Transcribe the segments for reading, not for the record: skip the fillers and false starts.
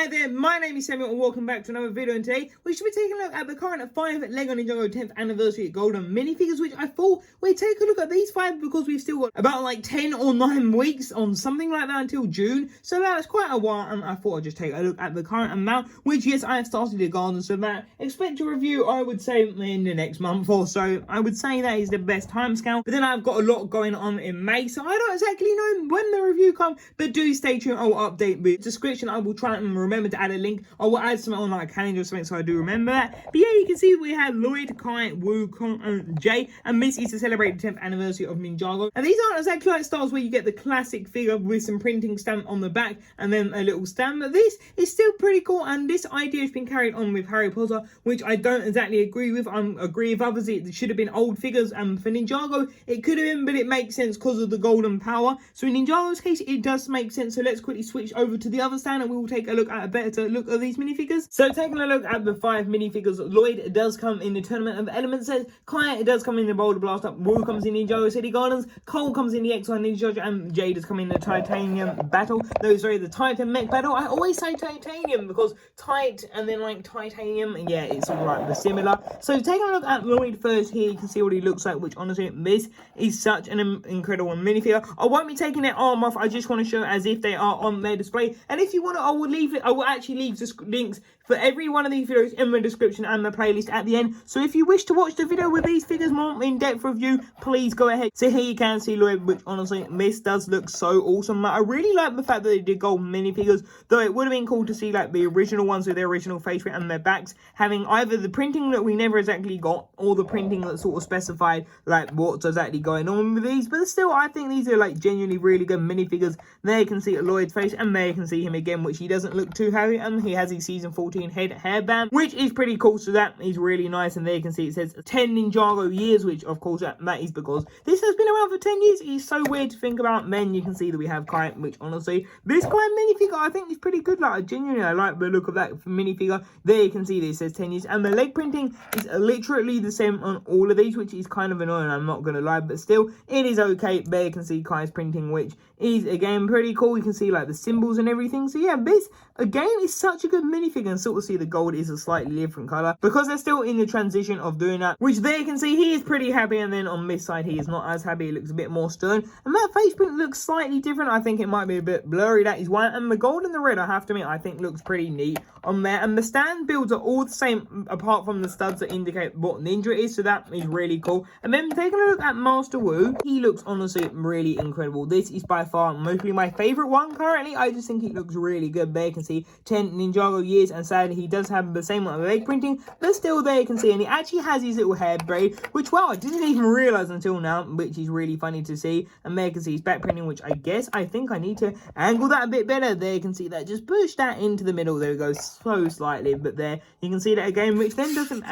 Hi there, my name is Samuel and welcome back to another video, and today we should be taking a look at the current 5 LEGO Ninjago 10th anniversary Golden Minifigures, which I thought we'd take a look at these 5 because we've still got about like 10 or 9 weeks on something like that until June, so that's quite a while, and I thought I'd just take a look at the current amount, which yes, I have started the garden, so that expect a review I would say in the next month or so. I would say that is the best time scale, but then I've got a lot going on in May, so I don't exactly know when the review comes, but do stay tuned. I will update the description. I will try and remember to add a link. I will add something on like a calendar or something so I do remember that. But yeah, you can see we have Lloyd, Kai, Wu, Kong, and Jay, and this is to celebrate the 10th anniversary of Ninjago. And these aren't exactly like styles where you get the classic figure with some printing stamp on the back and then a little stamp, but this is still pretty cool, and this idea has been carried on with Harry Potter, which I don't exactly agree with. I agree with others, it should have been old figures, and for Ninjago it could have been, but it makes sense because of the golden power. So in Ninjago's case it does make sense, so let's quickly switch over to the other stand and we will take a look at a better look at these minifigures. So taking a look at the 5 minifigures, Lloyd does come in the Tournament of Elements set, Kai does come in the Boulder Blast Up, Wu comes in Ninjago City Gardens, Cole comes in the X1 Ninjago, and Jay does come in the Titanium Battle. No, sorry, the Titan Mech Battle. I always say Titanium because tight and then like Titanium, and yeah, it's all like the similar. So taking a look at Lloyd first here, you can see what he looks like, which honestly, this is such an incredible minifigure. I won't be taking their arm off, I just want to show as if they are on their display, and if you want to, I will actually leave the links for every one of these videos in the description and the playlist at the end. So if you wish to watch the video with these figures more in-depth review, please go ahead. So here you can see Lloyd, which honestly, this does look so awesome. Like, I really like the fact that they did gold minifigures, though it would have been cool to see like the original ones with their original face print and their backs having either the printing that we never exactly got or the printing that sort of specified like what's exactly going on with these. But still, I think these are like genuinely really good minifigures. There you can see Lloyd's face, and there you can see him again, which he doesn't look too heavy, and he has his season 14 head hairband, which is pretty cool, so that is really nice. And there you can see it says 10 Ninjago years, which of course that is because this has been around for 10 years. It's so weird to think about. Then you can see that we have Kai, which honestly, this Kai minifigure I think is pretty good. Like, I genuinely like the look of that minifigure. There you can see that it says 10 years, and the leg printing is literally the same on all of these, which is kind of annoying, I'm not gonna lie, but still it is okay. There you can see Kai's printing, which is again pretty cool. You can see like the symbols and everything. So yeah, this again is such a good minifigure, and sort of see the gold is a slightly different color because they're still in the transition of doing that, which there you can see he is pretty happy, and then on this side he is not as happy. He looks a bit more stern, and that face print looks slightly different. I think it might be a bit blurry, that is why. And the gold and the red, I have to admit, I think looks pretty neat on there, and the stand builds are all the same apart from the studs that indicate what ninja is, so that is really cool. And then taking a look at Master Wu, he looks honestly really incredible. This is by far mostly my favorite one currently. I just think he looks really good. There you can see 10 Ninjago years, and sadly he does have the same amount of leg printing, but still there you can see, and he actually has his little hair braid, which wow, I didn't even realize until now, which is really funny to see. And there you can see his back printing, which I think I need to angle that a bit better. There you can see that, just push that into the middle, there we go, so slightly, but there you can see that again, which then doesn't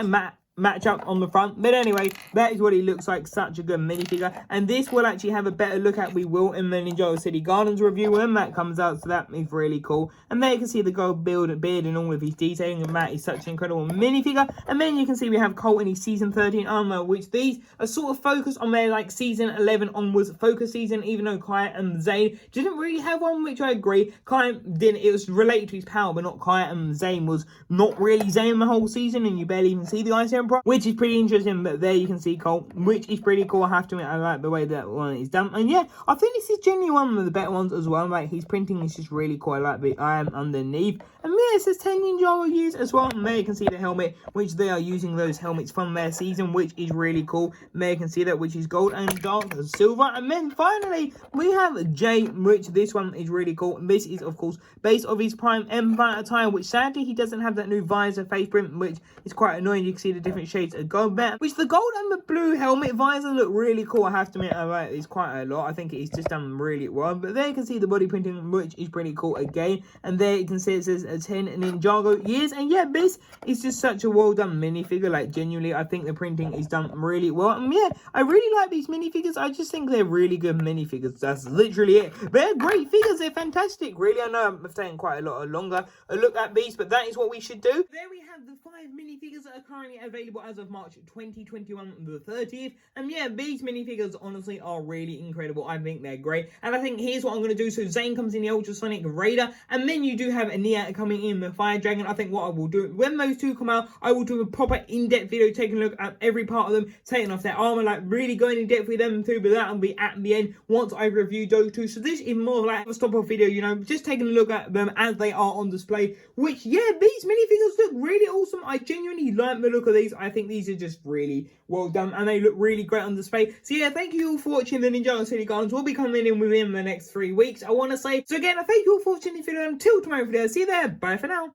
match up on the front. But anyway, that is what he looks like. Such a good minifigure, and this will actually have a better look at, we will, in the Ninjago City Gardens review when that comes out, so that is really cool. And there you can see the gold beard and all of his detailing, and that is such an incredible minifigure. And then you can see we have Colt in his season 13 armor, which these are sort of focused on their like season 11 onwards focus season, even though Kai and Zane didn't really have one, which I agree. Kai didn't, it was related to his power, but not Kai, and Zane was not really Zane the whole season, and you barely even see the Ice Emperor, which is pretty interesting. But there you can see Colt, which is pretty cool. I have to admit, I like the way that one is done, and yeah, I think this is genuinely one of the better ones as well. Like, his printing is just really cool. I like the iron underneath, and yeah, it says 10 Ninjago years as well. And there you can see the helmet, which they are using those helmets from their season, which is really cool. There you can see that, which is gold and dark silver. And then finally we have Jay, which this one is really cool. And this is of course based off his Prime Empire attire, which sadly he doesn't have that new visor face print, which is quite annoying. You can see the different shades of gold there, which the gold and the blue helmet visor look really cool. I have to admit, I like it's quite a lot. I think it's just done really well. But there you can see the body printing, which is pretty cool again. And there you can see it says 10 Ninjago years. And yeah, this is just such a well done minifigure. Like, genuinely, I think the printing is done really well. And yeah, I really like these minifigures. I just think they're really good minifigures. That's literally it. They're great figures. They're fantastic. Really, I know I'm taking quite a lot longer a look at these, but that is what we should do. There we have the 5 minifigures that are currently available as of March 2021, the 30th. And yeah, these minifigures honestly are really incredible. I think they're great. And I think here's what I'm going to do. So Zane comes in the Ultrasonic Raider, and then you do have Nia coming in the Fire Dragon. I think what I will do, when those two come out, I will do a proper in-depth video taking a look at every part of them, taking off their armor, like really going in depth with them through, but that'll be at the end once I review those two. So this is more like a stop-off video, you know, just taking a look at them as they are on display, which, yeah, these minifigures look really awesome. I genuinely like the look of these. I think these are just really well done, and they look really great on display. So yeah, thank you all for watching the Ninjago City Gardens. Will be coming in within the next 3 weeks, I want to say. So again, I thank you all for watching this video. Until tomorrow video, see you there. Bye for now.